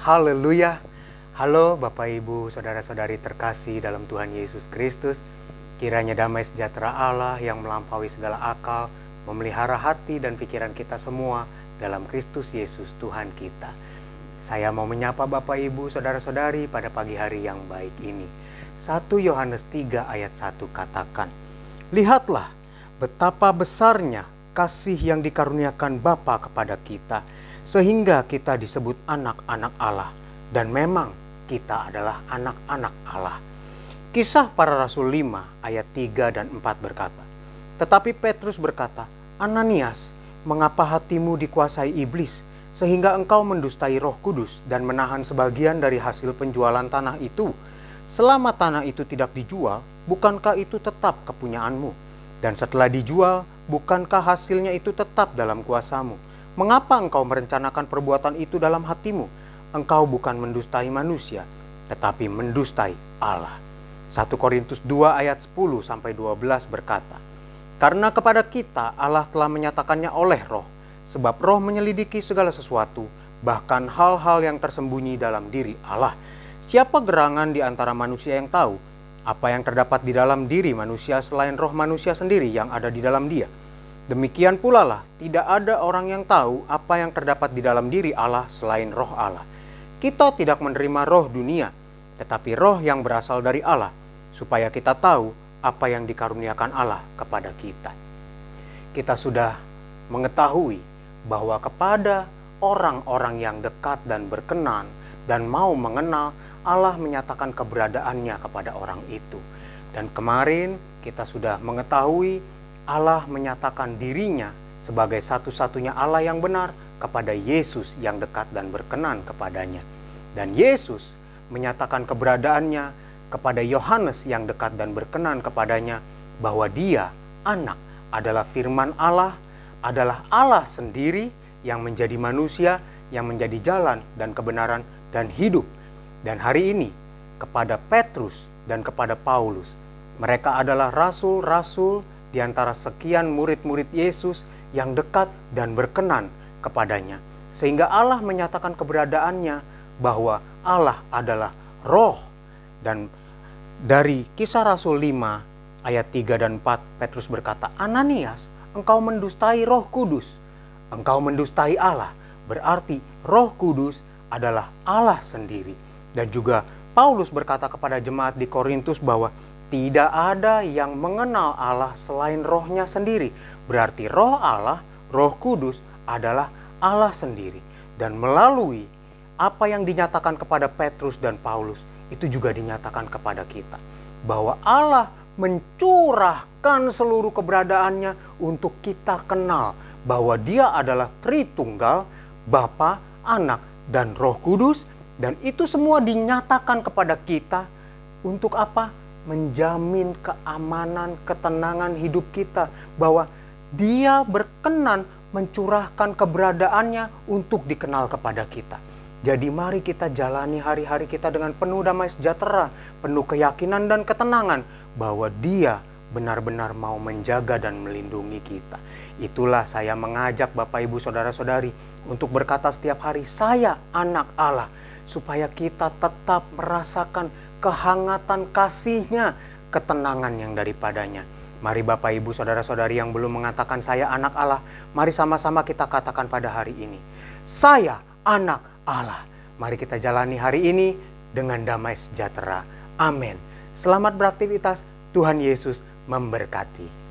Haleluya. Halo Bapak Ibu, Saudara-saudari terkasih dalam Tuhan Yesus Kristus. Kiranya damai sejahtera Allah yang melampaui segala akal memelihara hati dan pikiran kita semua dalam Kristus Yesus Tuhan kita. Saya mau menyapa Bapak Ibu, Saudara-saudari pada pagi hari yang baik ini. 1 Yohanes 3 ayat 1 katakan, "Lihatlah betapa besarnya kasih yang dikaruniakan Bapa kepada kita, sehingga kita disebut anak-anak Allah, dan memang kita adalah anak-anak Allah." Kisah Para Rasul 5 ayat 3 dan 4 berkata, "Tetapi Petrus berkata, 'Ananias, mengapa hatimu dikuasai iblis, sehingga engkau mendustai Roh Kudus dan menahan sebagian dari hasil penjualan tanah itu? Selama tanah itu tidak dijual, bukankah itu tetap kepunyaanmu? Dan setelah dijual, bukankah hasilnya itu tetap dalam kuasamu? Mengapa engkau merencanakan perbuatan itu dalam hatimu? Engkau bukan mendustai manusia, tetapi mendustai Allah." 1 Korintus 2 ayat 10-12 berkata, "Karena kepada kita Allah telah menyatakannya oleh Roh, sebab Roh menyelidiki segala sesuatu, bahkan hal-hal yang tersembunyi dalam diri Allah. Siapa gerangan di antara manusia yang tahu apa yang terdapat di dalam diri manusia selain roh manusia sendiri yang ada di dalam dia? Demikian pula lah, tidak ada orang yang tahu apa yang terdapat di dalam diri Allah selain roh Allah. Kita tidak menerima roh dunia, tetapi roh yang berasal dari Allah, supaya kita tahu apa yang dikaruniakan Allah kepada kita." Kita sudah mengetahui bahwa kepada orang-orang yang dekat dan berkenan dan mau mengenal, Allah menyatakan keberadaannya kepada orang itu. Dan kemarin kita sudah mengetahui Allah menyatakan dirinya sebagai satu-satunya Allah yang benar kepada Yesus yang dekat dan berkenan kepadanya. Dan Yesus menyatakan keberadaannya kepada Yohanes yang dekat dan berkenan kepadanya, bahwa dia, anak, adalah firman Allah, adalah Allah sendiri yang menjadi manusia, yang menjadi jalan dan kebenaran dan hidup. Dan hari ini kepada Petrus dan kepada Paulus, mereka adalah rasul-rasul di antara sekian murid-murid Yesus yang dekat dan berkenan kepadanya. Sehingga Allah menyatakan keberadaannya bahwa Allah adalah Roh. Dan dari Kisah Rasul 5 ayat 3 dan 4, Petrus berkata, "Ananias, engkau mendustai Roh Kudus. Engkau mendustai Allah." Berarti Roh Kudus adalah Allah sendiri. Dan juga Paulus berkata kepada jemaat di Korintus bahwa tidak ada yang mengenal Allah selain rohnya sendiri. Berarti roh Allah, Roh Kudus adalah Allah sendiri. Dan melalui apa yang dinyatakan kepada Petrus dan Paulus, itu juga dinyatakan kepada kita. Bahwa Allah mencurahkan seluruh keberadaannya untuk kita kenal. Bahwa dia adalah Tritunggal, Bapa, Anak, dan Roh Kudus. Dan itu semua dinyatakan kepada kita untuk apa? Menjamin keamanan, ketenangan hidup kita. Bahwa dia berkenan mencurahkan keberadaannya untuk dikenal kepada kita. Jadi mari kita jalani hari-hari kita dengan penuh damai sejahtera, penuh keyakinan dan ketenangan bahwa dia benar-benar mau menjaga dan melindungi kita. Itulah saya mengajak Bapak Ibu Saudara-saudari untuk berkata setiap hari, "Saya anak Allah." Supaya kita tetap merasakan kehangatan kasih-Nya, ketenangan yang daripadanya. Mari Bapak Ibu Saudara-saudari yang belum mengatakan saya anak Allah, mari sama-sama kita katakan pada hari ini, "Saya anak Allah." Mari kita jalani hari ini dengan damai sejahtera. Amin. Selamat beraktivitas. Tuhan Yesus memberkati.